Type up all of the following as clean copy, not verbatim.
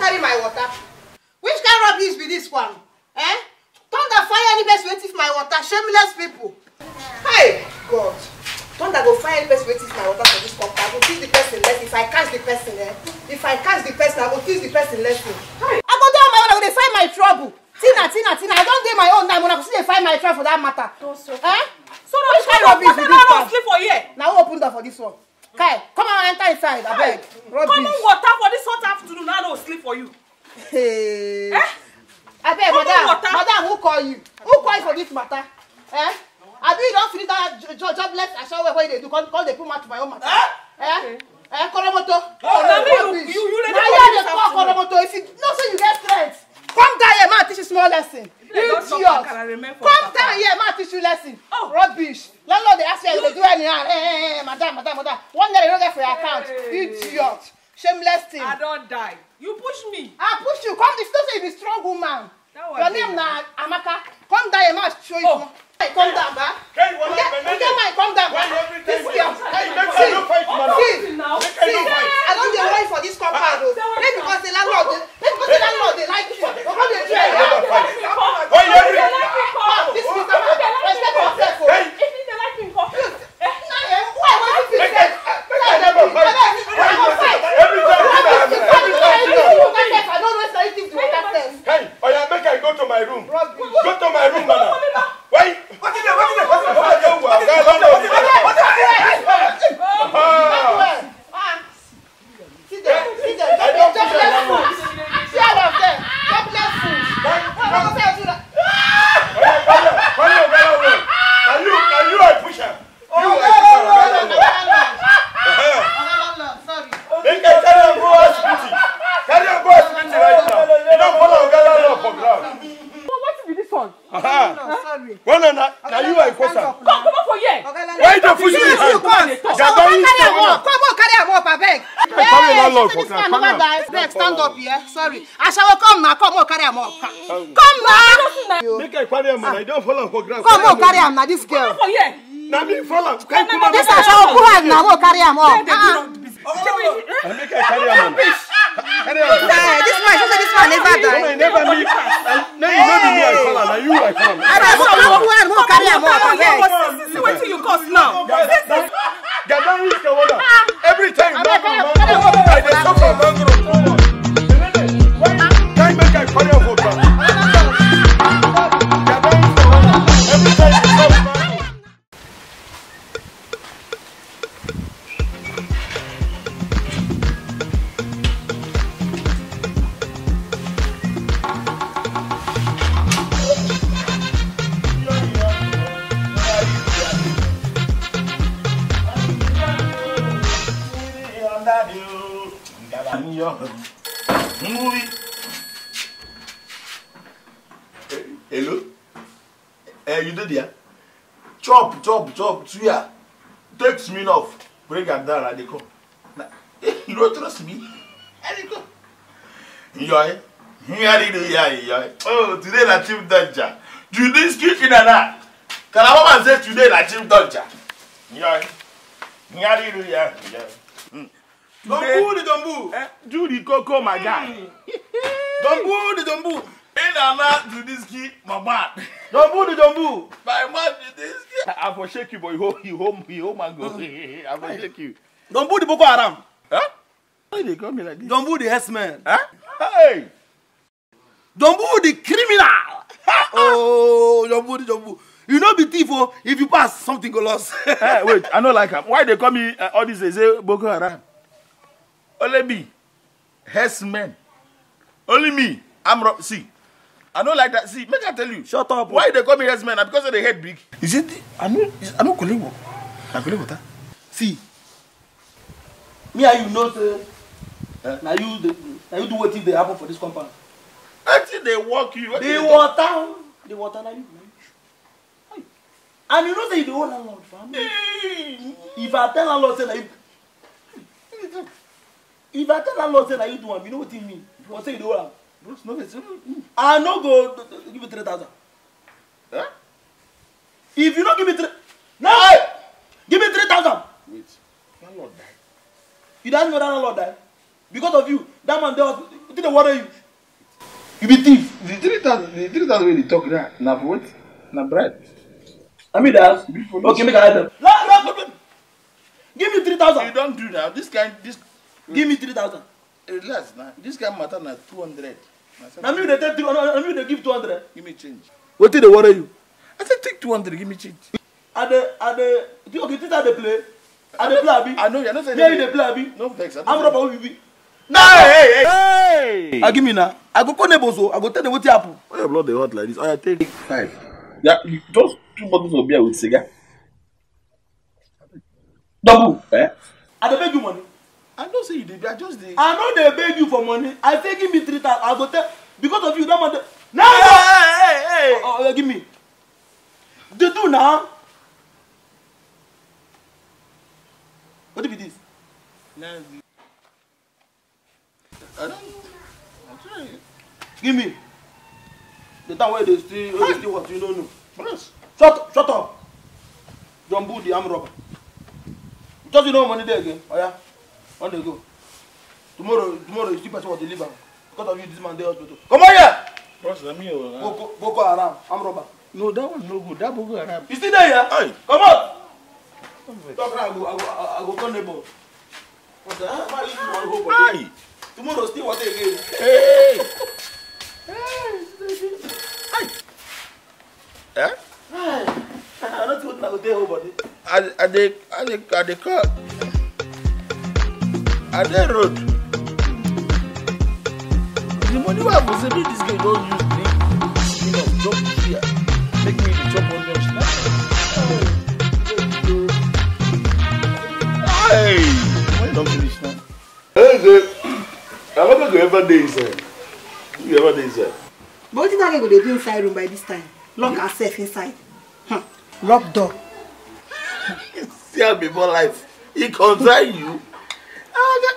carry my water. Which kind of rubbish be this one? Eh? Thunder fire any best wait if my water. Shameless people. Hey, God. Thunder go fire any best wait if my water for this cup. I go teach the person lesson. If I catch the person, if I catch the person, I go teach the person lesson. Hey. I go down my own. I go dey find my trouble. Tina. I don't do my own time when I go still find my trouble for that matter. Eh? So which kind of rubbish be this one? Sleep for here. Now who open door for this one? Kai, come on, enter inside. I beg. Come on, water for this hot afternoon. Now no sleep for you. Hey. I beg, madam, who call you? Who call you for this matter? Eh? I do you don't finish that jobless I show what they do. Call they put match to my own matter. Eh? Koromoto. You call Koromoto. If you no say you get strength. Come down here, man, teach you small lesson. Idiot. Come down here, man, teach you lesson. Oh. Rubbish. Landlord, they ask you if they do anyhow. Hey, madam. One day you don't get for your account. Idiot. Shameless thing. I don't die. You push me. I push you. Come, this don't say you be strong woman. Your name na Amaka. Come down here, man, show you. Oh. Hey, come down, ba. Come down, ba. This girl. See. I don't dey worry for this compound. Maybe because the landlord, they like you. But come dey try. This is respect yourself. If they like me, why you feel safe? I don't know if anything to understand. Hey, Oya, make I go to my room. Go to my room, man. Why? What is it? Stand up here. Sorry. I shall come now. Come on, carry him up. Come now. Make I carry him, man. I don't fall on for ground. Come on, carry him now. This girl. Come here. Now me fall on. This I shall pull him now. Carry him up. Make I carry him. This one never die. Never me. No, you know me. I fall on. Now you I fall on. I don't carry him up. See what you cost now. Every time I dey suffer mango. Time make I carry up for back. Every time you come back. Hello? You did there? Chop, suya. Takes me off. Bring her down and they come. You don't trust me? And they come. Enjoy. Oh, today na Chief Dodger. Do this kitchen and that. Can a woman say today na Chief Dodger? Enjoy. Dombu. Do the cocoa, my guy. Dombu. And not do this kid, my man. Dombu. My man did this kid. I will shake you, but you home and go. I will shake you. Dombu the Boko Haram. Huh? Why they call me like this? Dombu the S-man. Huh? Hey. Dombu the criminal. Oh, Dombu. You know be thief, oh, if you pass, something go lost. Hey, wait, I don't like him. Why they call me all these days, Boko Haram? Only me. S-man. Only me. See. I don't like that. See, make I tell you. Shut up. Why they call me S-man? Because of the head big. Is it? I know colleague. I colleague water. See. Me and you know now you do what if they happen for this compound. Until they walk you. The water now you. And you know say you the own landlord, fam. If I tell landlord say that you do one, you know what it mean? You say you do one. I no go give you 3,000. Huh? If you don't give me give me 3,000. Wait, landlord died. You don't know that landlord died because of you. That man there was Did they worry you? You be thief. The 3,000 wey dey talk now, na for what? Na bread. I mean that. Okay, make I help them. No. Give me 3,000. You don't do now. This. Give me 3,000. Relax now. This kind matter na 200. I mean they take 300. I mean they give 200. Give me change. What did they worry you? I said take 200. Give me change. Are they? Okay, this how they play. Are they play abi? I know you're not saying. Yeah, they play abi. No vex. I'm not about we. No, hey! Give me now. I go call neighbors. I go tell them what happen. Why your blood dey hot like this? I take 5. Yeah, just 2 bottles of beer with cigar. Double. Eh? I dey beg you money. I don't say you did. I just did. I know they beg you for money. I say give me 3,000. I go tell because of you. That money. No. Hey! Oh, give me. They do now. What if it is? I don't. I'm trying. Give me. The time where they still what you don't know. Yes. Shut up. Jumbo the arm robber. Just you know money there again. Oh yeah. On they go. Tomorrow you still person what deliver. Because of you this man dey hospital. Come on here. Boss, let me. Boko Haram, arm robber. No, that one no good. That Boko Haram. You still there, yeah? Hey. Come on. Talk now, I go call neighbor. What the hell? Why you want to go for Hey. tomorrow still what again? Hey. Eh? I don't think I go tell nobody. Are they car? Are they road? The money we have to say this guy don't use drink. You know, jump here. Make me the chop on your Hey! Why don't finish now? Hey, I want to go every day inside. You ever day inside? But what did I go do inside room by this time? Lock herself inside. Lock door. See how before life. It concern you.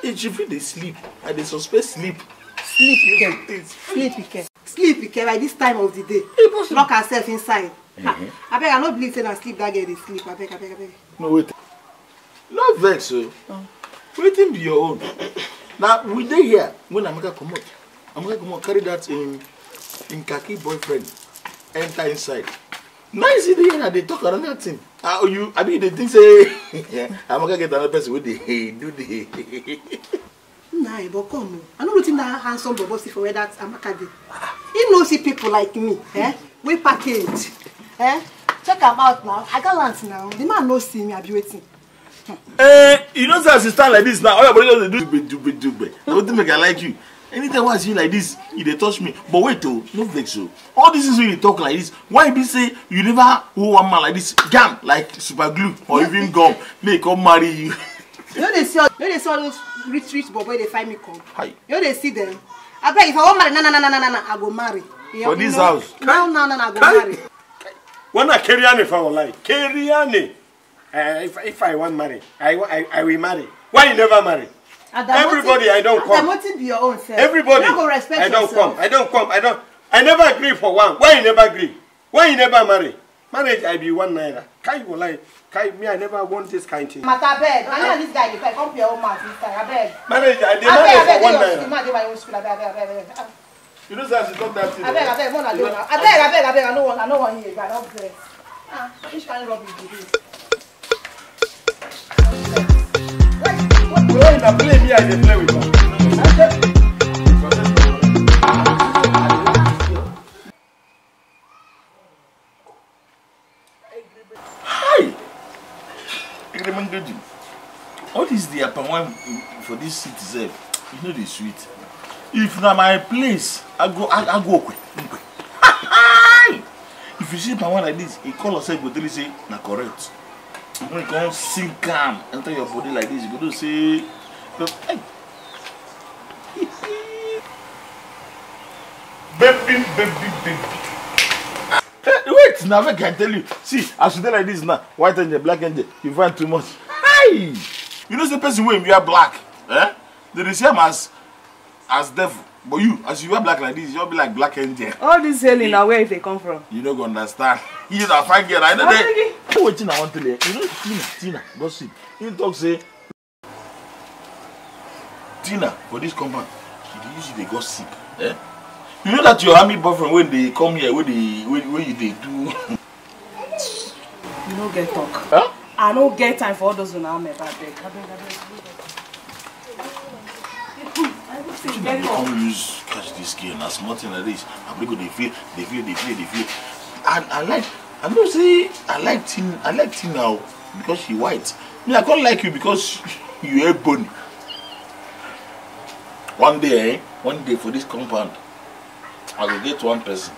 It should feel they sleep. And they suspect sleep. Sleep again. Sleep again. Sleep again by this time of the day. Lock herself inside. I beg, I don't believe that sleep that girl they sleep. I beg. No, wait. No vex, so. Waiting be your own. Now, we dey here. When Amaka come out, carry that in khaki boyfriend. Enter inside. Now you see the here that they talk around that thing. I mean, they think say, Amaka get another person with the do the. Nah, but come on. I don't think that handsome bobo see for where that Amaka did. He knows see people like me, we package. Check him out now. I got lunch now. The man no see me, I be waiting. You know, as you stand like this now, all your body does do. I don't think I like you. Anytime I see you like this, you dey touch me. But wait, no vex so. All these things when you talk like this, why be say you never hold one man like this, gam like super glue or even gum, may come marry you. You know they see all those rich bobo they find me come. Hi. You know they see them. I beg if I want marry, no, I go marry. For this house. No, I go marry. When I carry on if I will like, carry on. If I want marry, I will marry. Why you never marry? Everybody, I don't come. That be your own self. Everybody, you don't go respect I don't yourself. come. I never agree for one. Why you never agree? Why you never marry? Marriage, I be 1 naira. Kai will like, me, I never want this kind of thing. Matter beg. I know this guy. If I come to your own mouth this time, I beg. Marriage, I demand for 1 naira. I beg. You know, sir, she talk that thing. I beg. I don't want you. I don't play. Which kind of rubbish is this? When I play me, I dey play with her. Hi! What is the upper one for this city, sir? You know the sweet. If na my place, I go quick. If you see my one like this, he call yourself go tell you say na correct. When you come sink calm enter your body like this, you go to say, hey. baby. Wait, now I can tell you. See, as you tell like this now, white angel, black angel, you find too much. Hi! You know the person when you are black, they see him as devil. But you, as you wear black like this, you'll be like black angel. All this hailing now where they come from? You don't go understand. You know, fine girl, I know that. What I want to tell you, you know Tina, gossip. You talk say Tina for this compound, she usually they gossip. Eh? You know that your army boyfriend when they come here, when they do. You don't get talk. Huh? I don't get time for all those on army. I beg. They come use catch this game as nothing like this. I'm going to feel. And I don't say I like Tina because she white. Me, I can't like you because you are bony. One day for this compound, I will get one person.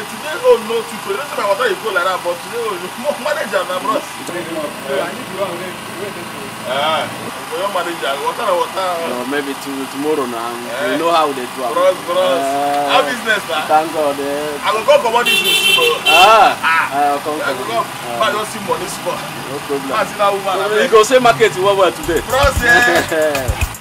Today, oh no, today, don't say my water is cold like that, but today, oh, manager, my bros. For your manager, water. No, maybe tomorrow now. You know how they do it. Bros. How business, man? Thank God. I will go command this in soon. I will go. I don't see money spot. No problem. I see that woman. You go say market you want today. Bros, yeah.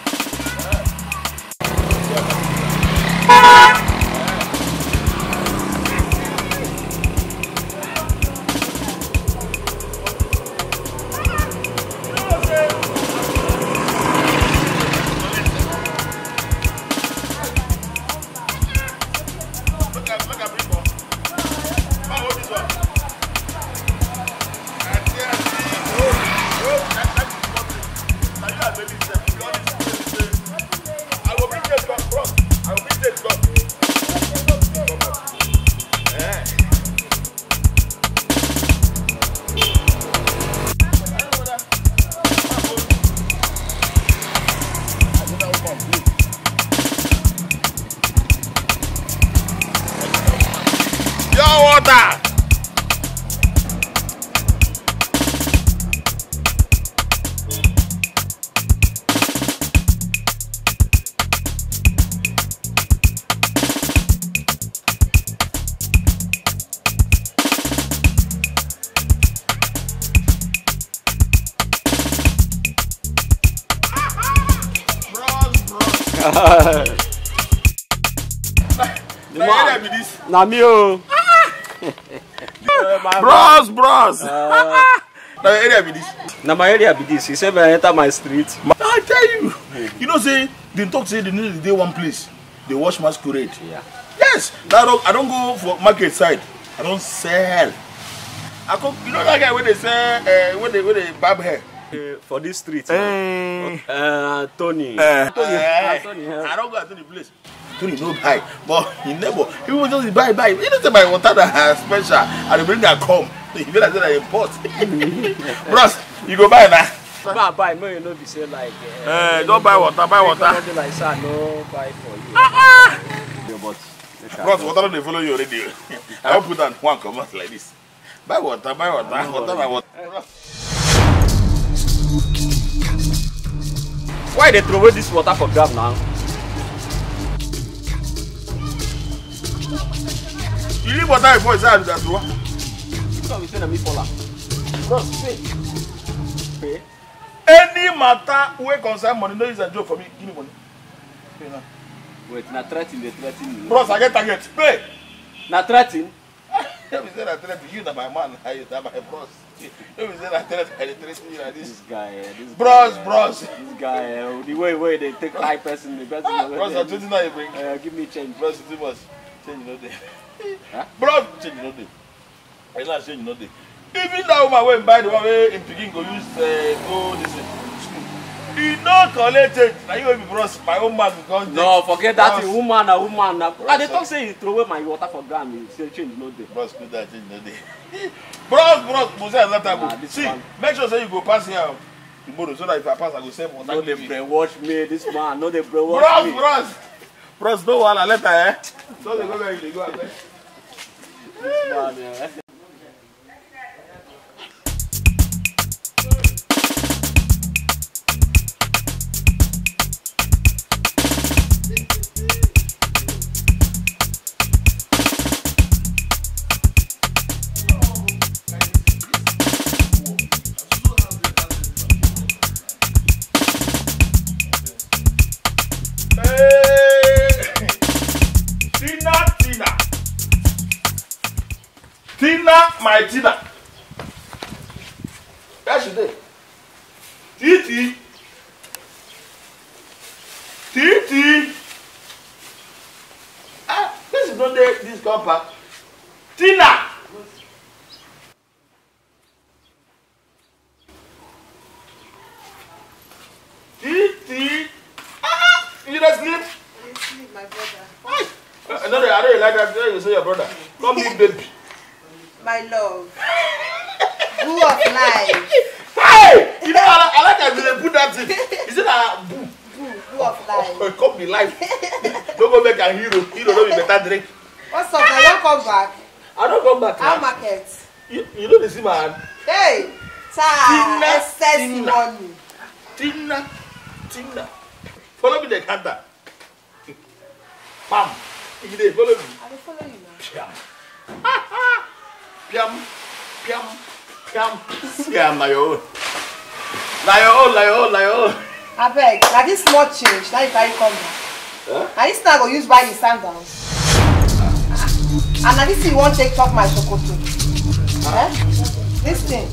Na me o. Bros. Na area be this. Na my area be this. He said when I enter my street. I tell you. You know say they talk say they need to dey one place. They wash masquerade. Yeah. Yes. I don't go for market side. I don't sell. I go. You know that guy when they sell when they barb hair. For this street. Tony. I don't go to the place. Tony no buy, but he never. He will just buy. He doesn't say my water that special. And they bring that come. He feel like that import. Bros, you go buy now. Buy. No, you know be say like. Don't buy water. Buy water. Like that, no buy for you. Bros, water they follow you already. I will put that one comment like this. Buy water. Water. Why they throw away this water for grab now? You leave water before it's out that one. So we say na me follow. Bros, pay. Any matter wey concern money, no use a joke for me. Give me money. Pay now. Wait, na threatening. Bros, I get target. Pay. Na threatening. Let me say that threatening. You na my man. I na my bros. Let me say that threatening you like this. This guy. Bros. This guy. The way they take high person. The person. Bros, I'm 29 you bring. Give me change. Bros, too much. Change no day. Huh? Bros, change no day. I not change no day. Even that woman wey buy the one wey in Peking go use go this school. You don't collect it. Now you will be bros. My own man will come. No, forget that. Woman, a woman. And they talk say you throw away my water for ground. You say change no day. Bros, put that change no day. Bros, Moses let time. See, make sure say you go pass here tomorrow so that if I pass, I go save water. No, they brainwash me. This man, no, they brainwash me. Bros, no one. Let her. Eh? So they go where they go. This man, yeah. My Tina. That's your day. Titi. Ah, this is not this compact. Tina. Titi. Ah, you don't sleep? I sleep, my brother. I don't like that. You say your brother. Come big baby. My love. Boo of life. Hey! You know, I like how they put that in. Is it a boo? Boo of life. Oh, come be life. Don't go make a hero. Hero don't be better drink. What's up? I don't come back. I don't come back. How market? You know the same man. Hey! Excess money. Tina. Follow me the counter. Pam. If they follow me. I will follow you now. Piam. Yeah, my own. My own. I beg, now this small change, now if I come back. Huh? Now this thing I go use buy the sandals. And now this thing you want take talk my chocolate. This thing.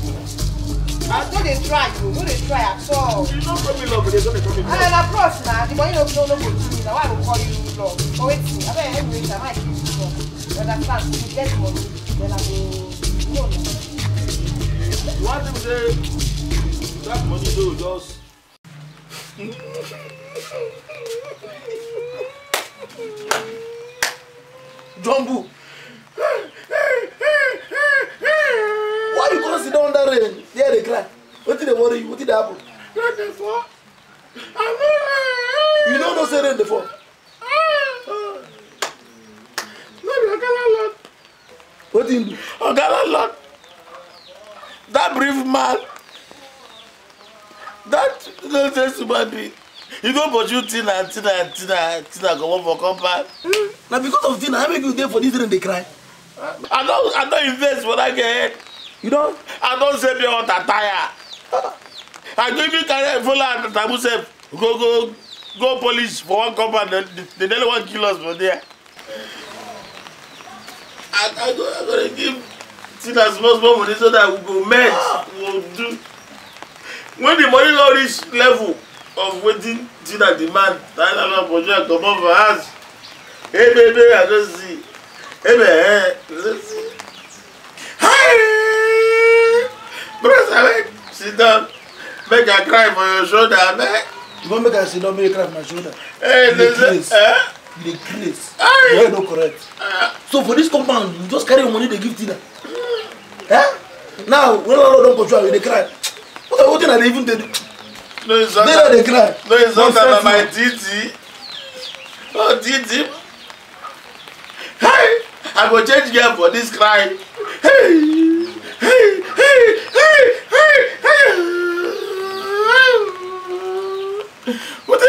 No they try you, no they try at all. You don't call me love, but they're gonna call me love. And approach now, the money no go to me. Now why I will call you love? Oh wait, I beg every time I give you love. You understand? You get money, then I go. No. What if they that money do just Jumbo. Why you gonna sit down there rain? There they cry. What did they worry you? What did happen? You know no say rain before. What did you do? Lord. That brave man, that nonsense human being, you go pursue Tina, go on for compound. Now because of Tina, I make you there for this rain they cry. I don't invest for that girl. You know? I don't say me on that tire. I go even carry full and tabu self. Go police for one compound. They nearly want to kill us for there. I go to give Tina small money so that we go merge. We'll do. When the money not reach level of waiting Tina demand, I project come up for us. Hey baby, I don't see. Hey man, let's see. Hey, brother, sit down. Make her cry for your shoulder, man. You want me to sit down, make her cry for my shoulder? Hey, this You dey craze. Your head no correct. So for this compound, you just carry your money, they give Tina. Now, when I don't control you, they cry. What thing are they even do? No, it's not. They cry. No, it's not that my Titi. Oh, Titi. Hey, I go change girl for this cry. Hey, hey, hey, hey, hey, hey. What is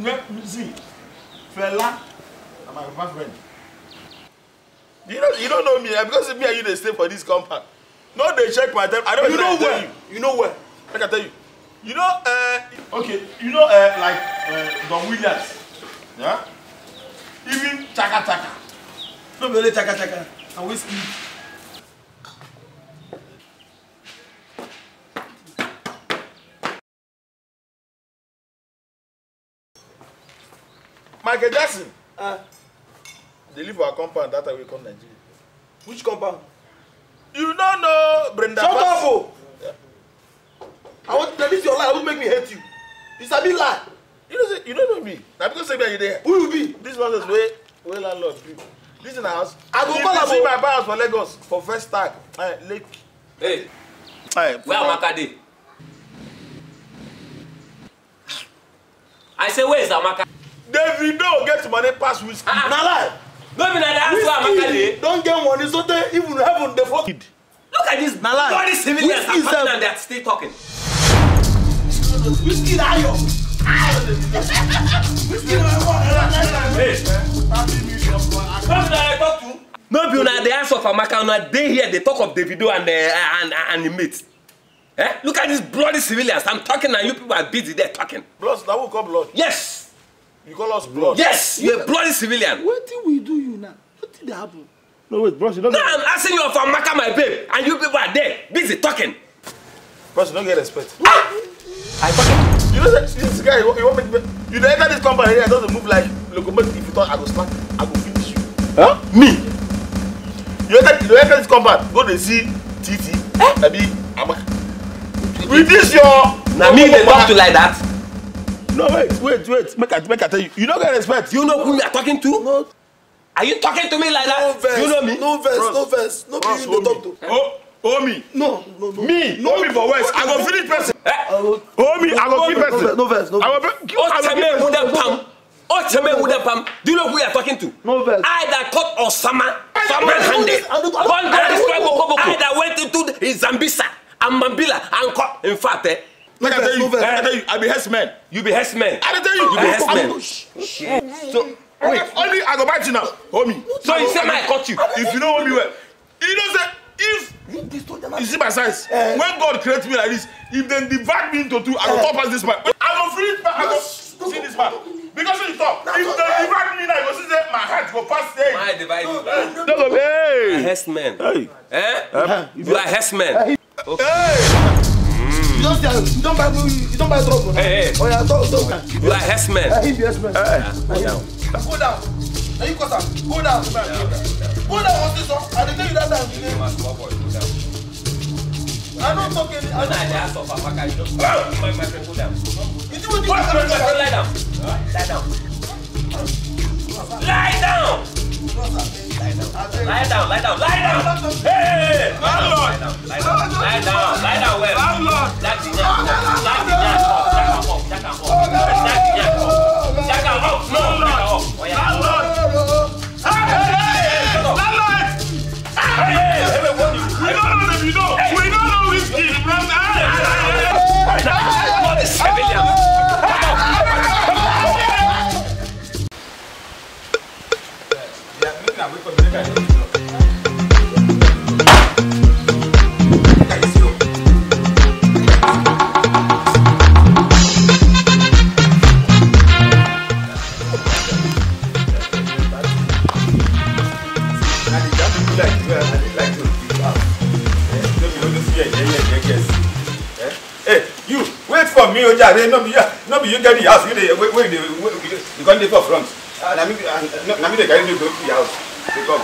it, see, fella, I'm my friend. You don't know me because me and you they stay for this compound. No, they check my time. I don't. You know where? You know where? I can tell you. You know, okay. You know, like Don Williams, yeah. Even Chaka. No, really Chaka. And whiskey. Michael Jackson. They live our compound that time we come Nigeria. Which compound? You don't know Brenda. Shut up! Yeah. make me hate you. It's a bit lie. You don't know me. Now because say you there. Who you be? This one is way landlord. This in the house. I go call see my house for Lagos for first tag. Lake. Hey, Where Amaka dey? I say where is Amaka? Davido get money pass whiskey. Na lie. No be na the house where Amaka dey. Don't get money so they even heaven the fuck. Look at this bloody civilians are talking and they're still talking. Whiskey na yo. Whiskey na yo. No be una the house of Amaka, una dey here they talk of Davido and the mates. Eh? Look at these bloody civilians. I'm talking and you people are busy there talking. Blood, that will call blood. Yes. You call us blood. Yes, you're a bloody civilian. What did we do you now? What did happen? No, wait, bros, you don't. No, I'm asking you for Amaka, my babe, and you people are there busy talking. Bros, don't get respect. I fucking. You know this guy, you want me to you enter this company here, it doesn't move like locomotive. If you thought I go slap, I go finish you. Huh? Me. You enter this compound, go to see TT, maybe Amaka. With this your Now me they talk to like that. No, wait. Make I tell you. You don't get respect. Do you know who you are talking to? No. Are you talking to me like that? No verse. Do you know me? No verse. No be you dey talk to. Oh me. No. Me. No me for West. I go finish person. Oh me. I go kill person. No verse. I go Pam. Do you know who you are talking to? No verse. I that caught Osama red-handed. I that went into Zambisa and Mambila and caught. In fact, I tell you, I be herdsman. You be herdsman. I tell you, You be herdsman. So wait. Only I go back to you now, homie. So you say I caught you. If you know homie well, you know say if you see my size, when God created me like this, if they divide me into two, I go top as this man. I go finish back. I go see this man. Because when you talk, if they divide me now, you go see that my heart go past there. My divide you. Don't go, hey. Herdsman. Hey. Eh? You are herdsman. Hey. You don't buy trouble. Hey. Oh yeah, talk. You are herdsman. He be yes man. Go down. Go down. Now you cut am. Go down. Go down. What's this one? I tell you that time. I don't talk any. I don't. My friend, go down. You do what you Lie down. Lie down. Lie down. Lie down. Lie down. Lie down. Hey! Landlord. Lie down. Lie down. Lie down well. Landlord. Jack the Jack off. No. Landlord. We don't know whiskey. What is civilian? Hey, you wait for me, Oja. No be you get the house. You can't live for front. Na me dey carry me go to the house. They come.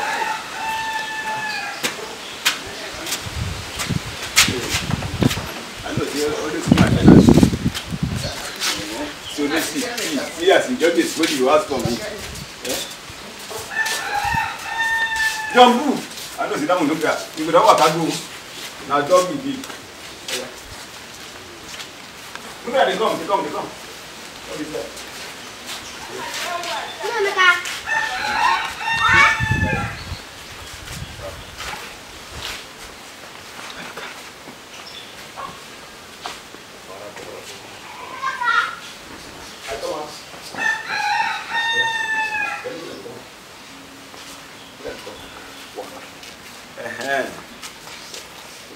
I know they always my tenants. So let's see as you just smoke you ask for me. Jambu. I know sit down look at. You go down waka go. Na job be big. Look at they come. What is that?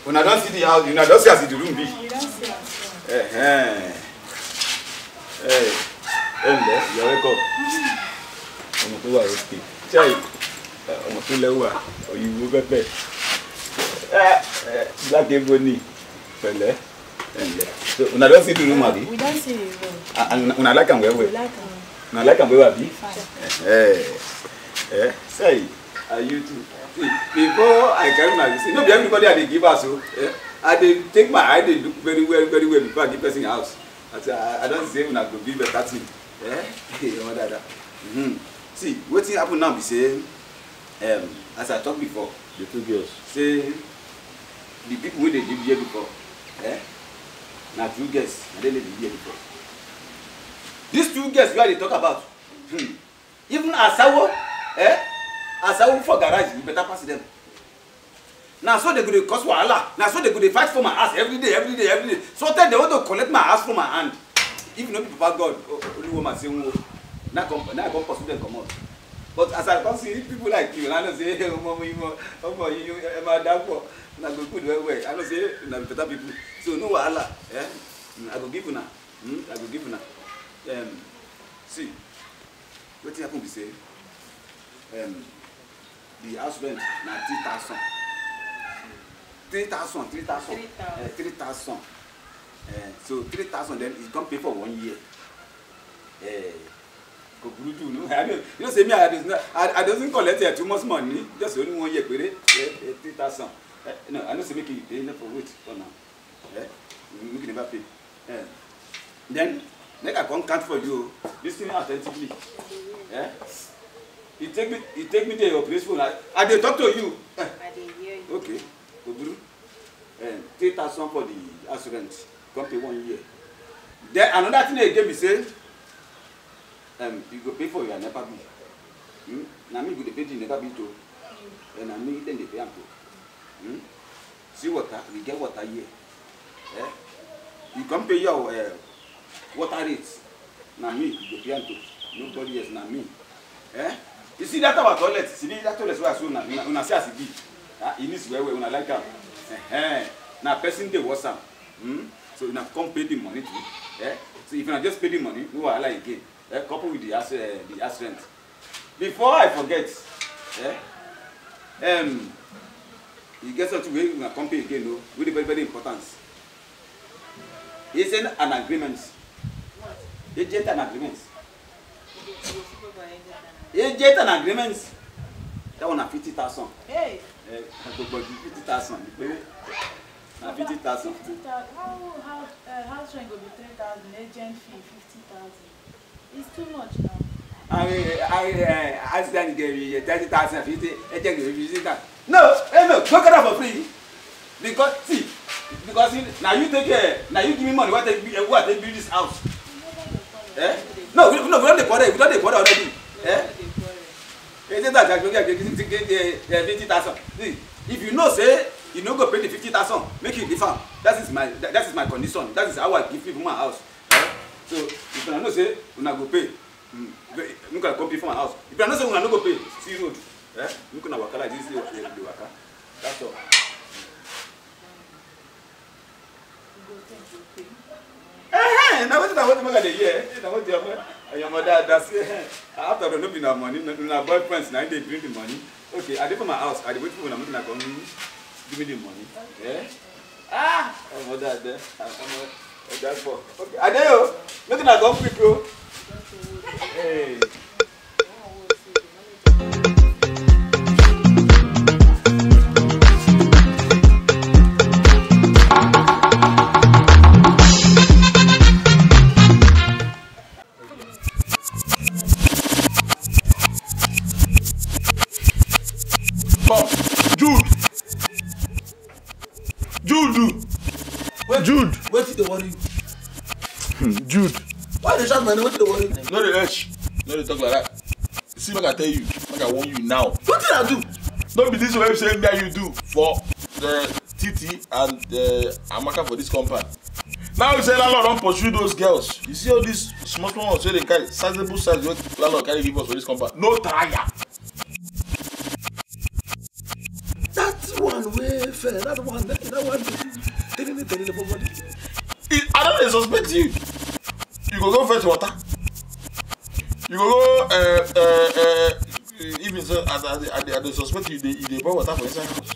Una don't see the house, una don't see as the room be. You don't see us. Hey, you're welcome. Ọmọ tó wà òkè. Chai, ọmọ tó lẹ́wà, òyìnbó pẹ́pẹ́. Black ebony, pẹ̀lẹ́. So una don't see the room, abi? We don't see the room. And una like am well well. We like am. Una like am well, abi? Fine. Say, are you too? See, before I carry my visit, no be everybody I dey give house o. I dey take my eye dey look very well before I give person house. I don't say when I go be better thing. Your mother. See, wetin happen now be say, as I talked before, the two girls. Say the people wey dey live here before, na two girls, and they live here before. These two girls wey I dey talk about, even Asawo, Asawo for garage, you better pass them. Now so they go dey cause wahala. Now so they go dey fight for my ass every day. So tell they want to collect my ass from my hand. If you know the Papa God, only woman say wo. Now I come pursue them come out. But as I come see people like you, and I don't say, hey, mama, you, my dad, and I go good way. I don't say, na better people. So no wahala. I go give you now. I go give you now. See, what happen be say, the house rent na 3,000. 3,000. So 3,000 then it come pay for 1 year. You know, say me, I doesn't collect too much money. Just only 1 year, 3,000. No, I don't say make you pay enough for wait for now. You can never pay. Then, make I come count for you. Listen attentively. You take me to your place phone. I dey talk to you. I dey hear you. Okay. 3,000 for the house rent. Come pay 1 year. Then another thing they gave me say, you go pay for your NEPA bill. Now me go pay the NEPA bill too. And I me then they pay am too. See water, we get water here. You come pay your water rates. Now me you go pay am too. Nobody else, now me. You see that our toilet? See that toilet where I show una see as it be. It needs where una like am. Now person dey wash am. So you come pay the money too. So if you just pay the money, no wahala again. Couple with the house rent. Before I forget, you get something where you come pay again, no? Really very, very important. It's an agreement. What? Agent and agreement. Agent and agreement. That one at 50,000. Hey. 50,000. 50,000. How house rent go be 3,000, agent fee 50,000. It's too much now. I accident gave you 30,000, 50, agent gave you 50,000. No, no, go get it for free. Because now you take now you give me money. What they build this house? No, we don't the quarter. We don't the quarter already. Agent that get 50,000. If you know say you no go pay the 50,000, make it different. That is my condition. That is how I give people my house. So if you know say you not go pay, you can come pay for my house. If you know say you not go pay, see road. You can work like this. The worker. That's all. Now what I want to make the year? Now what your mother does. After not be no money, no boyfriends. Now they bring the money. Okay, I did for my house. I did wait for when I'm not going to give me the money. Oh, mother there. That's for. Okay, I do. Look at go quick, bro. Hey. Jude. What did they worry you? Jude. Why they shout my name? What did they worry you? No, they rush. No, they talk like that. See, what I tell you. What I warn you now. What did I do? Don't be this way saying that you do for the TT and Amaka for this compound. Now you say landlord don't pursue those girls. You see all these small ones say they carry sizable size what landlord carry give us for this compound. No tire. That one way fair. That one. I don't suspect you. You go fetch water. You go even so as I suspect you, they pour water for inside house.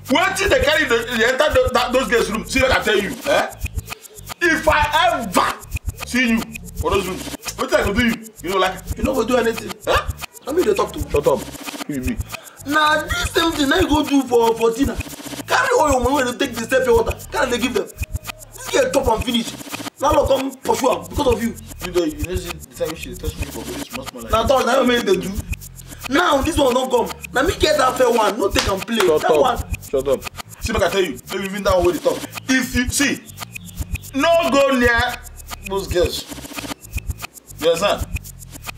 When till they carry they enter those girls' room, see what I tell you. If I ever see you for those rooms, what I go do you? You know like you don't go do anything. I mean they talk to. Shut up. Who you be? Now this same thing I go do for dinner. Carry all your money when you take the step your water. Can they give them? This girl top and finish. Lalo come for sure because of you. You know the time she touch me for very small like Now touch, now you make them do. Now this one don't come. Now me get that fair one, no take and play. Shut up. Shut up. See, like I tell you, maybe even that way they talk. If you see, no go near those girls. You understand?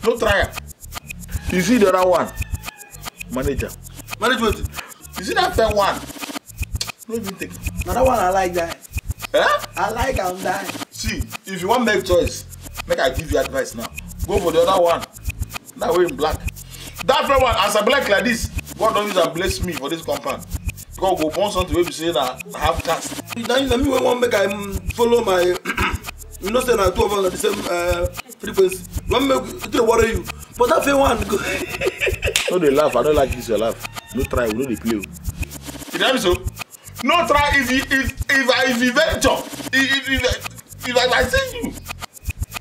No try it. You see the other one, manager. Management. You see that fair one? No even take it. Now that one I like that. Eh? I like and that. See, if you want make choice, make I give you advice now. Go for the other one. That way in black. That fair one, as I black like this, God don't use and bless me for this compound. God go born something where we say that I have cast. Now me want make I follow my. You know, say now two of us are the same frequency. One make it worry you, but that fair one go. No, they laugh. I don't like this. Your laugh. No try. We know they play. You know so? No try. If you venture, if I see you,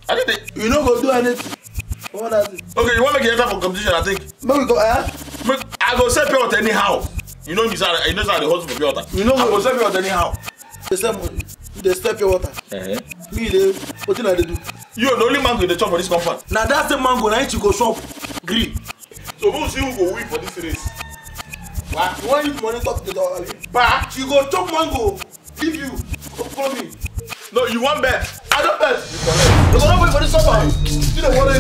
I think you no go do anything. What that is? Okay, you want to make enter for competition? I think. Make we go. I go say pure water anyhow. You know me, sir. You know sir. The hustle for pure water. You know I go say pure water anyhow. They step your water. Me they what thing I do? You the only mango in the chop for this compound. Now that's the mango. Now you go shop green. So we'll see who go win for this race. What? You want use money talk to the dog? Bah, you go chop mango. Give you. Follow me. No, you want bet? I don't bet. You go not wait for this compound. See the water.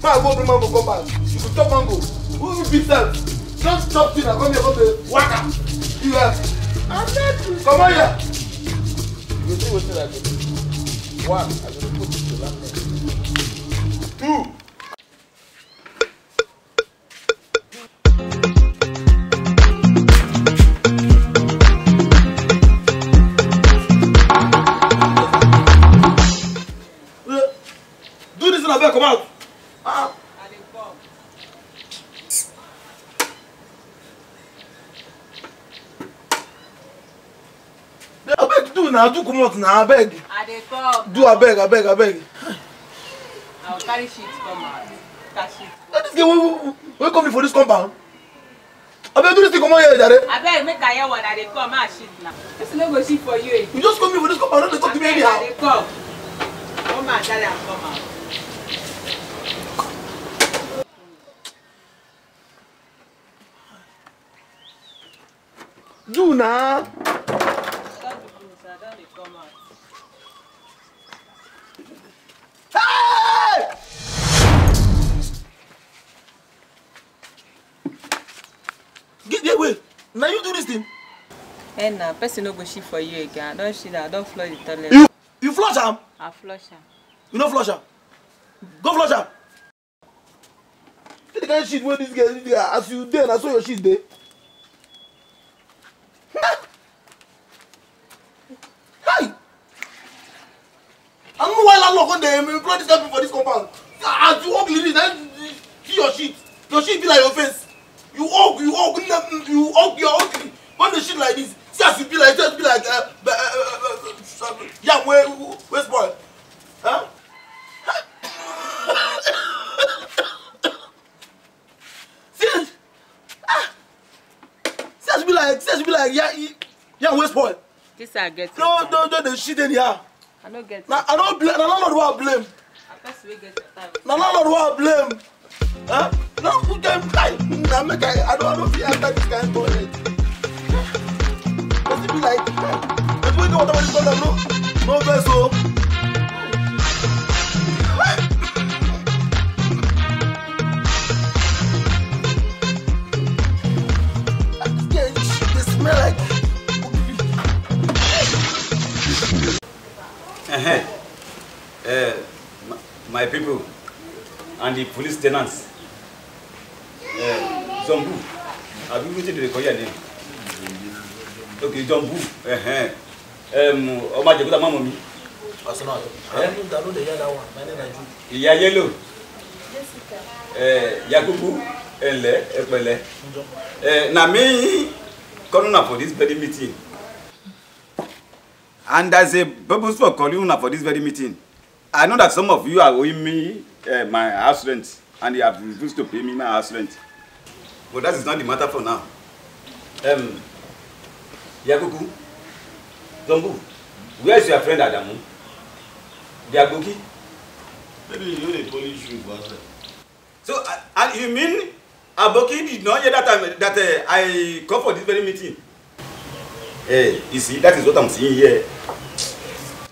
Man, go bring mango come back. You go chop mango. Who will beat them? Just chop thing and come here, come to waka. You have. I'm not. Come on here. You see what's that? One, I will put it to last. Two. Do this in a bed, come out. I beg do now, do come out now, I beg. I dey come. Do I beg. I will carry shit come out. Cash it. This guy where come for this compound? I beg do this thing come out here, Jare. I beg make I hear what I dey come and shit now. This no go shit for you. You just come here for this compound, don't they talk to me anyhow. I dey come. Come and tell them come out. Do now. Hey! Get away. Now you do this thing. Hey now, person no go shit for you again. I don't shit, I don't flush the toilet. You flush am? I flush am. You no flush am? Go flush am. Get the kind of shit where this guy as you there, I saw your shit there. Hey! I don't know why landlord when they employ this guy for this compound. As you walk like this, see your shit. Your shit be like your face. You hug your ugly. When the shit like this, see as you be like, just be like, yeah, where's boy? Huh? See as you be like, yeah, where's boy? This I get. No, the shit in here. I don't get it. Now I don't blame. Now landlord who I blame. I first we get your time. Now landlord who I blame. Huh? Now who them like? Now make I don't feel after this kind of toilet. Just be like, let's wake up whatever this called. No vessel. They smell like. My people and the police tenants. Zombu. Have you written the Korean name? Okay, Zombu. Oh my God, Mamma me. I don't know the other one. My name is Iya Yellow. Yakubu. Epele. Na me calling up for this very meeting. And there's a purpose for calling up for this very meeting. I know that some of you are owing me my house rent, and you have refused to pay me my house rent. But that is not the matter for now. Yakubu, Zombu, where is your friend Adamu? The Aboki? Maybe you the police shoe for us. So, and you mean Aboki did not hear that time that I come for this very meeting? Hey, you see, that is what I'm seeing here.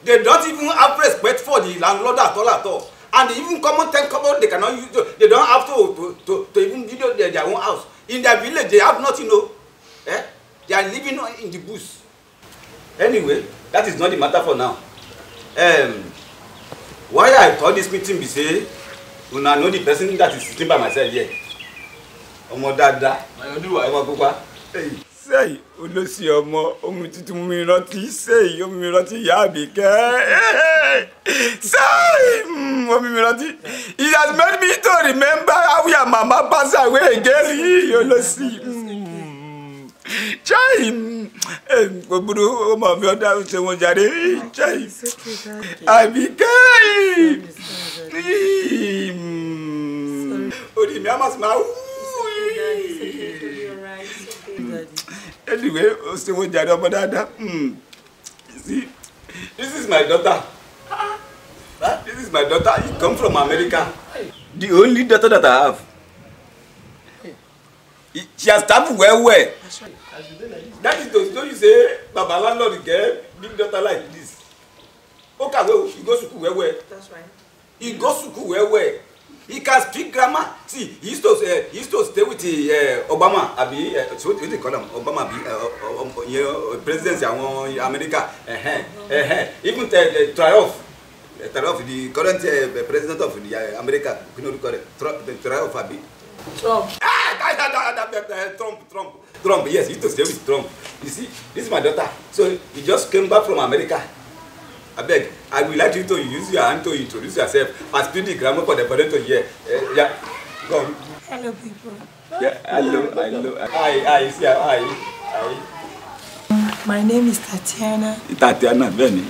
They don't even have respect for the landlord at all. And even common 10 couple, they cannot use. They don't have to even video their own house. In their village, they have nothing. No, they are living in the bush. Anyway, that is not the matter for now. Why I call this meeting be say, you know the person that is sitting by myself here. Omo dada, omo pupa. Say, Olosi ọmọ, omi tuntun mi rántí, say, omi mi rántí ìyá Àbíkẹ́. Say, omi mi rántí. It has made me to remember how your mama passed away again, Olosi. Chai, gbogbo ọmọ mi ọ̀dà ṣe wọ́n jáde. Chai, Àbíkẹ́. Odi mi a máa sùn. Anyway, see, this is my daughter. This is my daughter. She come from America. The only daughter that I have. She has traveled well. That is to you say, Baba landlord get big daughter like this. Okay, well, he goes to school well. That's right. He goes to school well. He can speak grammar. See, he used to stay with Obama. Abi, so what do they call him? Obama, president of America. Even the Triumph, the current president of America. You know what the Triumph, Abi. Trump. Trump. Yes, he used to stay with Trump. You see, this is my daughter. So he just came back from America. I beg, I would like you to use your hand to introduce yourself and speak the grammar for the parent to hear. Yeah, go on. Hello, people. Yeah, hello. Hi. My name is Tatiana. Tatiana, Benny.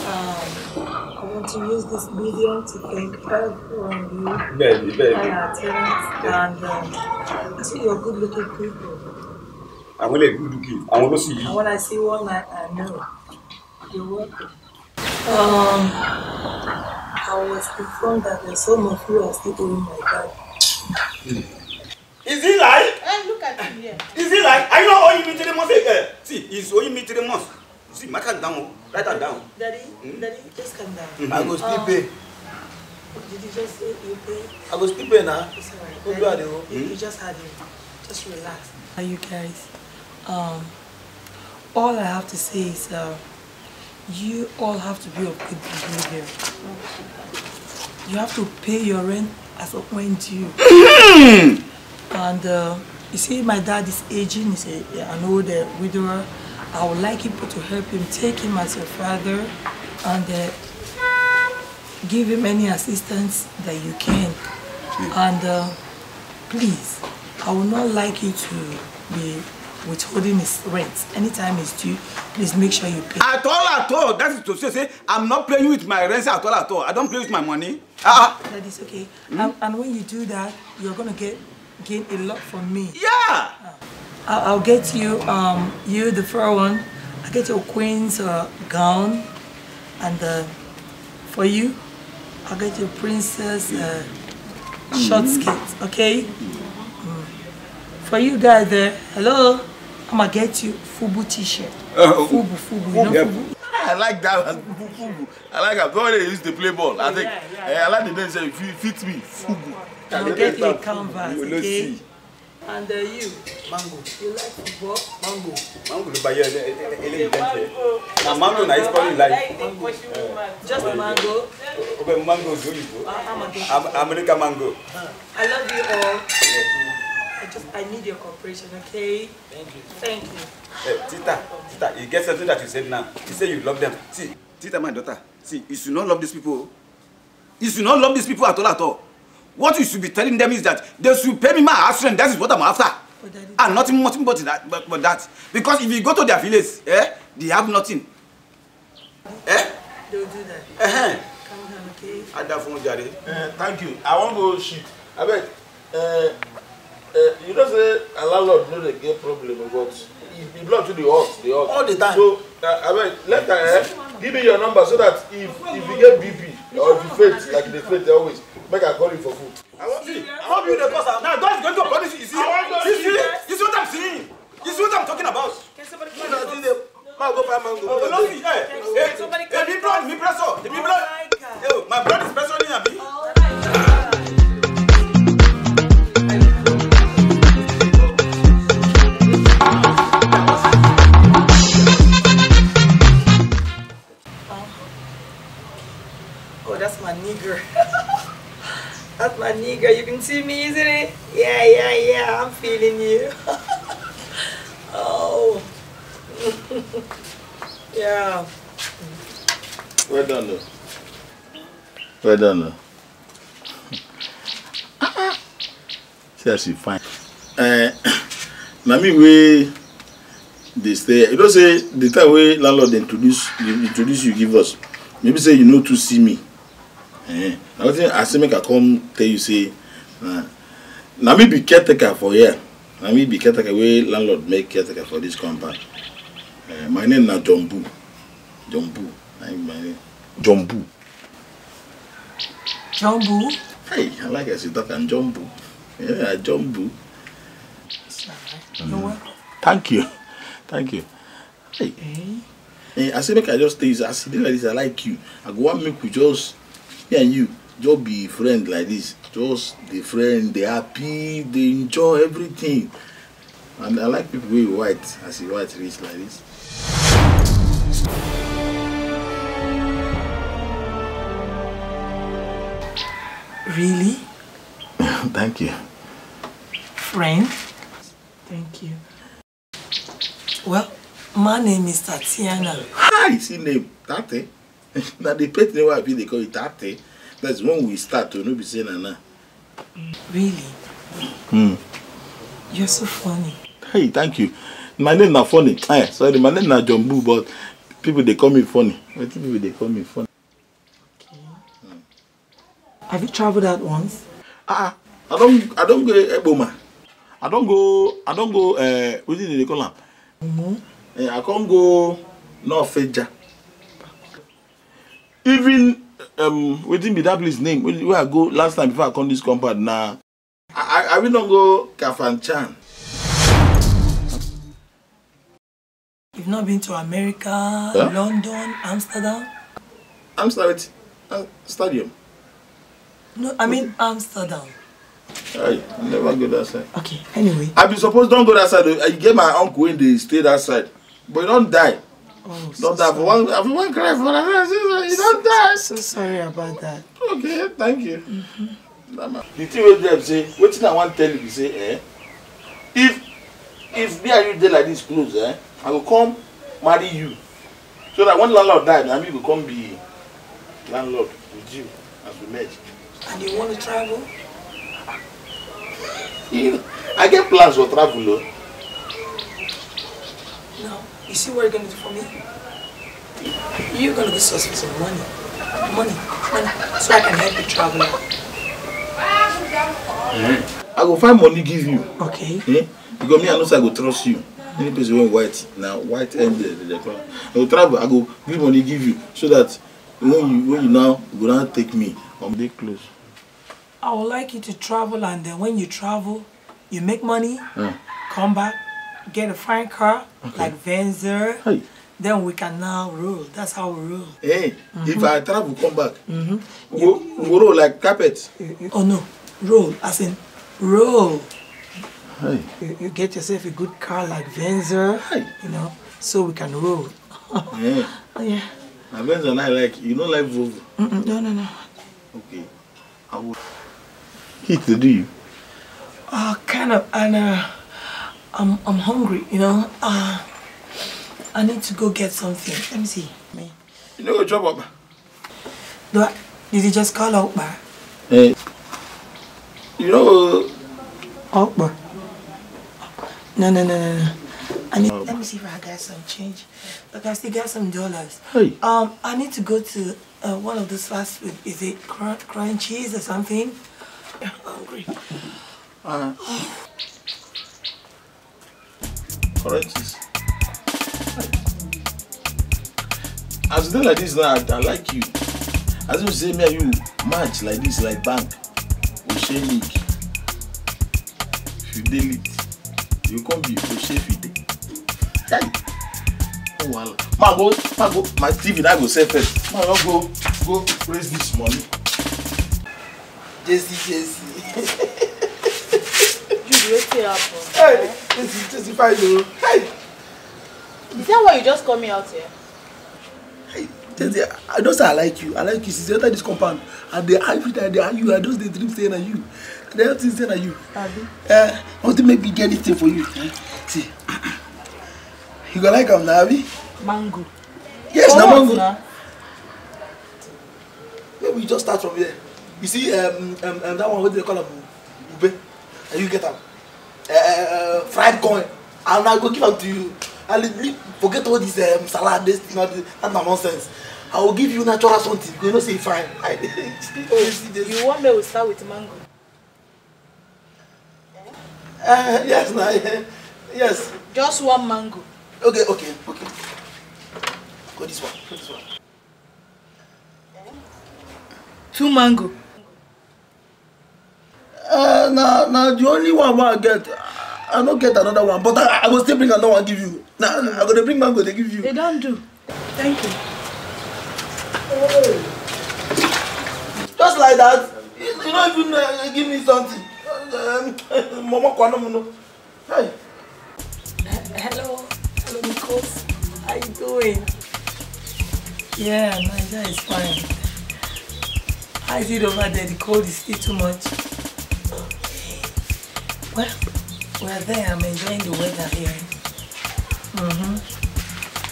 I want to use this medium to thank everyone you Benny. and our tenants. And I see you're good-looking people. I'm really good-looking. I want to see you. And when I see one, I know you're welcome. I was informed that there's some of you are still owing my dad. Is he lying? Hey, look at him here. Is he lying? Are you not owing me to the month? See, he's owing me to the month. See, mark it down. Write that down. Daddy, just calm down. I go still pay. Did you just say you pay? I go still pay now. It's alright. You just had him. Just relax. You guys, all I have to say is, you all have to be of good behavior. You have to pay your rent as of when due. And you see, my dad is aging. He's an old widower. I would like you to help him, take him as your father, and give him any assistance that you can. And please, I would not like you to be withholding his rent. Anytime it's due, please make sure you pay. At all. That is to say, I'm not playing with my rent at all. I don't play with my money. That is okay. And when you do that, you're gonna gain a lot from me. Yeah. I'll get you you the fur one. I'll get your queen's gown, and for you, I'll get your princess short skirt. Okay. For you guys there, hello. I'm gonna get you Fubu t-shirt. Fubu. You know Fubu? I like that one. Fubu. I like that. When they used to play ball, I think. I like the name. Say, fit me. Fubu. I'll get you a canvas, okay? And you, Mango. You like football? Mango. Mango to buy now mango is probably like just mango. Okay, mango is American mango. I love you all. I need your cooperation, okay? Thank you. Tita, you get something that you said now. You say you love them. See, Tita, my daughter. See, you should not love these people. You should not love these people at all. What you should be telling them is that they should pay me my house rent. That is what I'm after. And nothing but that. But that. Because if you go to their village, they have nothing. They'll do that. Calm down, okay? Thank you. I want to go shit. I bet. You don't say a landlord know they get problem, but he belong to the hut. All the time. So I bet let her give me your number so that if you get BP. Or if you faint, like they faint, they always make I call you for food. I want you the cause. Now don't go to a body. You see what I'm seeing? You see what I'm talking about? Can somebody Go buy mango. Oh, no, hey, me press up. My blood is pressuring me. Oh, that's my nigger. That's my nigger. You can see me, isn't it? Yeah. I'm feeling you. Oh. Yeah. Well done, though. Well done, though. See how she fine. Now me we they stay. You don't say the time we landlord introduce you give us. Maybe say you know to see me. I say make I come tell you say. Now me be caretaker for here. Now me be caretaker way landlord make caretaker for this compound. My name na Jumbu. Jumbu. My name. Jumbu. Jumbu? Hey, I like I say talk and Jumbu. Yeah, Jumbu. You're welcome. Thank you. Hey. I say make I just tell you, I see like this, I like you. I go want make we just me and you just be friends like this. Just the friend, they happy, they enjoy everything. And I like people with white. I see white rich like this. Really? Thank you. Friend? Thank you. Well, my name is Tatiana. Hi, see name Tate. Now the pet name I be they call it Tate. That's when we start to no be saying Nana. Really? You're so funny. Hey, thank you. My name not funny. Sorry, my name not Jumbu, but people they call me funny. What people they call me funny? Okay. Have you traveled out once? I don't go Eboma. I don't go what did they call them? I can't go North Feja. Even waiting be that place name where I go last time before I come this compound now. I will not go Kafanchan. You've not been to America, London, Amsterdam? Stadium. No, I mean Amsterdam. I never go that side. Okay, anyway. I be supposed don't go that side. I get my uncle when they stay that side. But you don't die. Oh, don't die. For one cry for that. You don't die. So sorry about that. Okay, thank you. The thing with them say, what thing I want to tell you say, if me and you dey like this close, I will come marry you. So that when landlord die, I will come be landlord with you as we met. And you want to travel? I get plans for travel, though. No. You see what you're going to do for me? You're going to be source for some money. Money. So I can help you travel. I go find money give you. Okay. Because me, I know I go trust you. Any place went white. Now, white ended. I go travel. I go give money give you. So that when you now go down take me, I'm dey close. I would like you to travel, and then when you travel, you make money, come back, get a fine car, like Venzer. Hey. Then we can now roll. That's how we roll. Hey, if I travel, come back. We roll like carpet. Oh no, roll, as in roll. Hey. You get yourself a good car like Venzer, you know, so we can roll. Yeah. Oh yeah. And Venzer I like, you don't like Volvo? No. Okay. I will eat to do you. Kind of, and I'm hungry, you know. I need to go get something. Let me see. You know what job up? Did you just call Okbar? Hey. You know Okbar? No. Let me see if I got some change. Look, I still got some dollars. Hey. I need to go to one of those fast food. Is it Crunch Cheese or something? I'm hungry. Correct. As you do like this now, I like you. As you say me and you match like this, like bank, Oshe League. If you deal it, you come be Oshe Fide. Oh well. Go, my TV now go sell first. Man, go raise this money. Jesse. You wait till happen. Hey, Jesse, fine, you. Hey. Is that why you just call me out here? Hey, Jesse, I don't say I like you. I like you since you enter this compound. And they argue that they are you. I just the dream saying are you. They have to say are you. I want to maybe get anything for you. See, you gonna like them now, Abi? Mango. Yes, na mango. Maybe we just start from here. You see, that one, what do they call them? Ube. And you get them. Fried corn. And I go give them to you. I'll forget all this salad, this thing, that's nonsense. I will give you natural something. You know, say fine. You want me to start with mango? Yes, yes. Just one mango. Okay. Go this one. 2 mango. Now the only one I get. I don't get another one, but I will still bring another one give you. Now I'm gonna bring mango they give you. They don't do. Thank you. Hey. Just like that. You don't even give me something. Mama Kwanomuno. Hey. Hello, Nikos. How you doing? Yeah, Nigeria is fine. How is it over there? The cold is still too much. Well, we're there. I'm enjoying the weather here.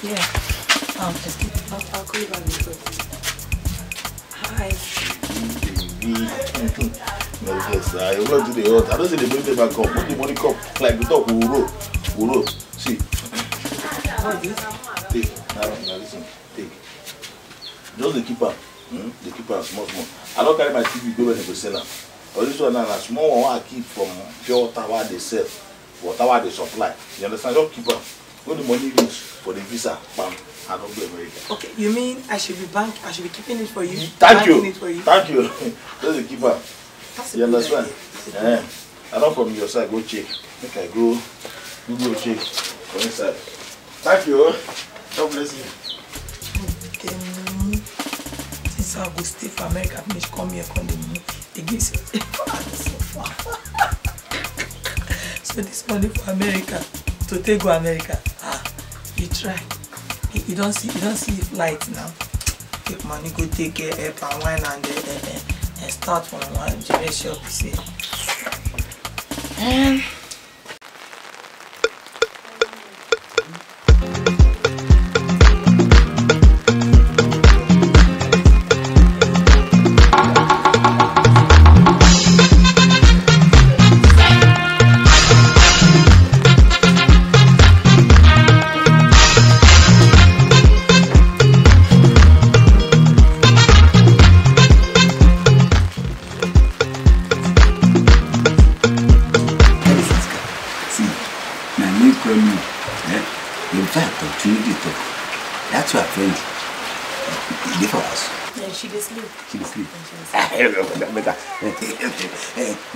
Yeah. I'll call you back later. Hi. No, yes, I went to the hot. I don't say they bring them back up. When the money come, like we talk, we'll roll. See. What is this? Take. Now listen. Take. Just the keeper. The keeper small. I don't carry my TV go when they go sell them. Or this one now, small one I keep from pure water where they sell, water they supply. You understand? Just keep up. When the money reach for the visa, bam, I don't go America. Okay, you mean I should be keeping it for you? Thank you. Thank you. Just the keeper. You understand? Yeah. I don't from your side go check. Make I go check for inside. Thank you. God bless you. Okay. Since I go stay for America, finish come here, come the money. It gives you so far. So this money for America, to take go America. You try. You don't see flight now. Take money, go take help and wine and start from one generation shop, you see.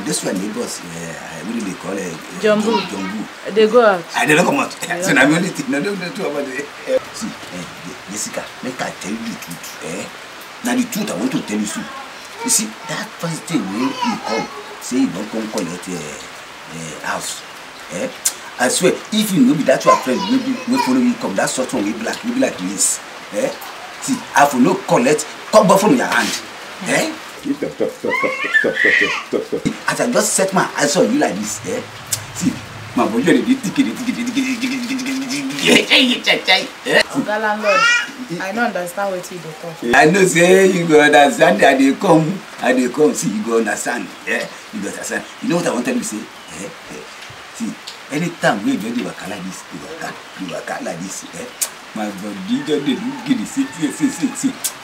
This one neighbors, I really they call it Jumbo. They go out. They don't come out. So now we only think no about it. See, Jessica, make I tell you the truth. Now the truth I want to tell you soon. You see, that first day when you come, say you don't come collect house. I swear, if you know be that your friend, maybe we follow you come, that sort of way black, maybe like this. See, I will not collect, come back from your hand. Stop. As I just set my eyes on you like this, see, my body did landlord, I don't understand what you do. I know say you go understand that they come, see you go understand, you go understand. You know what I want to say? See, anytime we do work like this, you work like this, my body just they do get see.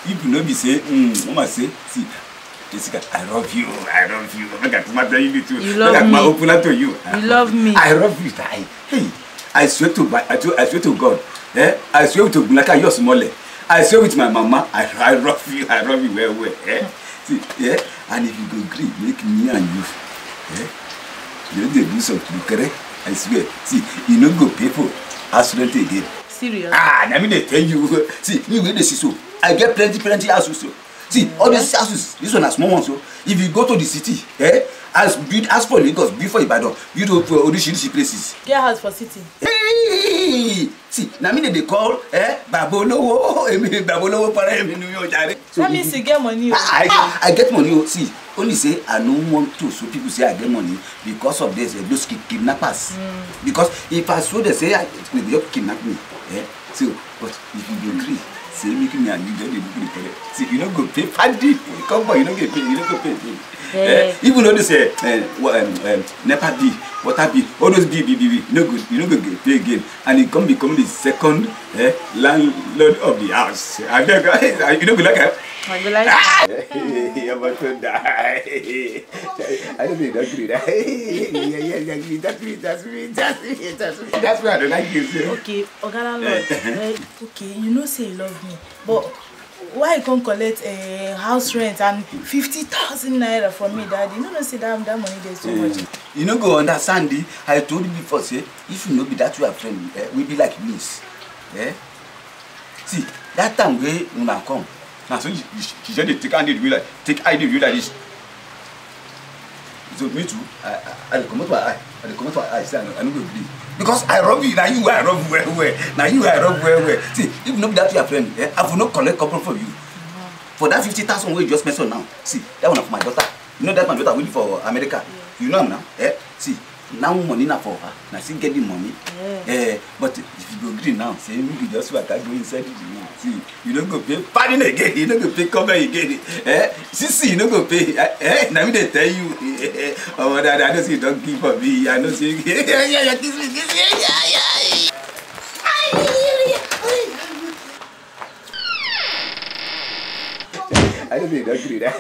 If you know me say, mama say, see. Jessica, I love you. Look at my baby too. You love me. My opener to you. You love me. I love you. Hey, I swear to God. I swear to Bulaka, you're small. I swear with my mama, I rough you well. Eh? See, yeah, and if you go agree, make me and you, you do something, correct? I swear. See, you no go pay for accident again. Serious? I mean, they tell you. See, me with the so I get plenty houses. So. See, all these houses, this one is small one. So, if you go to the city, ask for Lagos before Ibadan, you do for Odishirishi places. Get house for city. Hey! See, now me they call Babolowo para New York. That means you get money. I get money. See, only say I don't want to, so people say I get money because of this. Those kidnappers. Because if I saw they say they just kidnap me, so but if you agree, say make me and you get the money. See, you don't go pay paddy. Come on, you don't get paid. You don't go pay. Even though they say NEPA bill, water bill, all those bill, you no go get pay again, and it come become the second landlord of the house. I don't go, you know, like that. I go like You're about to die. I don't think that's good. That's why I don't like you. Okay, Ogana Lord. Okay, you know say you love me, but why you can't collect a house rent and 50,000 naira from me, Daddy? You know say that money there's so much. You know go understand it. I told you before, say if you know be that you are friend, we be like this. See, that time when I come, now so she said they take ID view like this. So me too, I come out my eye. I come out my eye, say I no go believe. Because I rob you, now you I rob well. Now you I rob well. See, if you know that you are friend, I will not collect couple from you. For that 50,000 we just mentioned now. See, that one of my daughter. You know that my daughter waiting for America. You know now. See, now money na for her. Now she get the money. But if you go green now, say you just work go inside the room. See, you don't go pay pardon again. You don't go pay cover again. See, you don't go pay. Now they tell you. Oh, that I don't see don't give for me. I don't see. Yeah. This me. I don't think that's good. Yeah.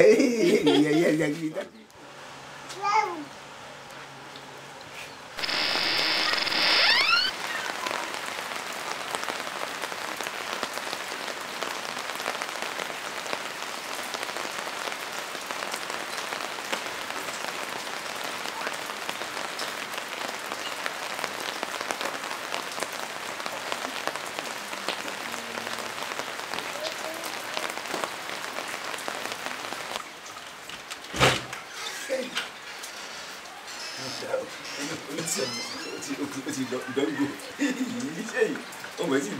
Don't go. Oh, my say, you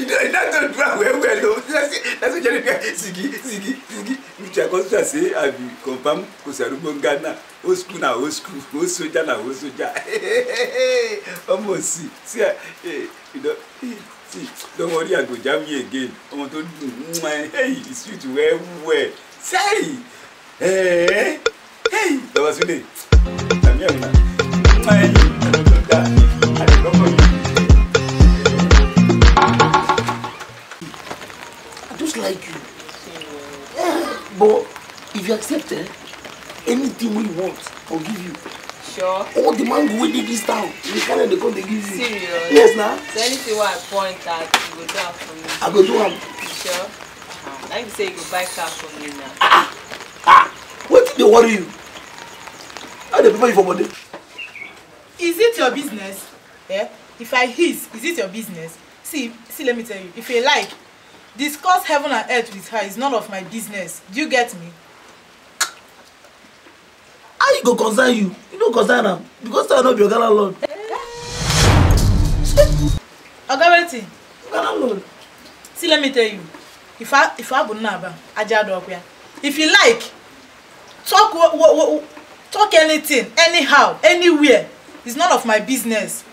don't drive well. That's what you're Sigi. Which I consider say, I be confirm because I don't Ghana. Old school, old soldier. Almost see, you know. See, don't worry, I go jam you again. I want to do it's sweet well. Say, hey, that was really. I just like you. But if you accept anything we want, I'll give you. Sure. All the mango we did this town, the kind of the they give you. Serious? Yes, now. So anything I point at, you go do it for me. I go do it. Sure. Like you say, you go buy car for me now. What did they worry you? How they prepare you for money? Is it your business? If I hiss, is it your business? See, let me tell you. If you like, discuss heaven and earth with her is none of my business. Do you get me? How you go concern you? You don't concern them because I know your Ghana Lord. Ogaweti. Ghana Lord. See, let me tell you. If I bunaba, if you like, talk anything, anyhow, anywhere. It's none of my business.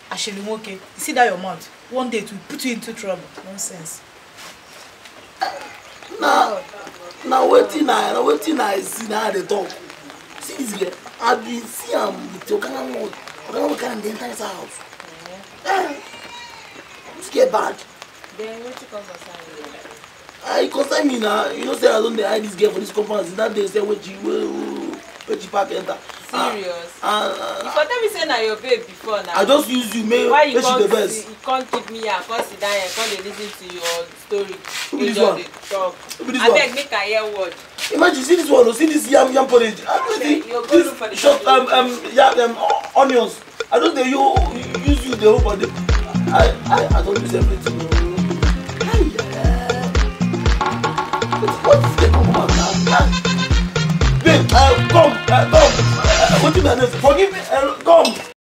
Actually, okay. You see that your mouth. One day to put you into trouble. Nonsense. Now waiting I see now they talk. See this girl. I been see him with your Ghana Lord. Ghana can the entire house. It's get bad. Then what you concern you? I concern me now. You know say I don't hide this girl for this compound. That day say where she park enter. Serious? You for tell me say na your babe before now. I just use you, make why you she the best. You can't keep me here, can't sit down here, can't dey lis ten to your story. Who be You this just one? dey talk. Who be this Abeg one? make I hear word. Imagine, see this one, see this yam porridge. Okay, you go look for the short onions. I don't know you use you the whole body. I don't use everything. What's the come on now? Babe, come. What do you mean? Forgive me. Come.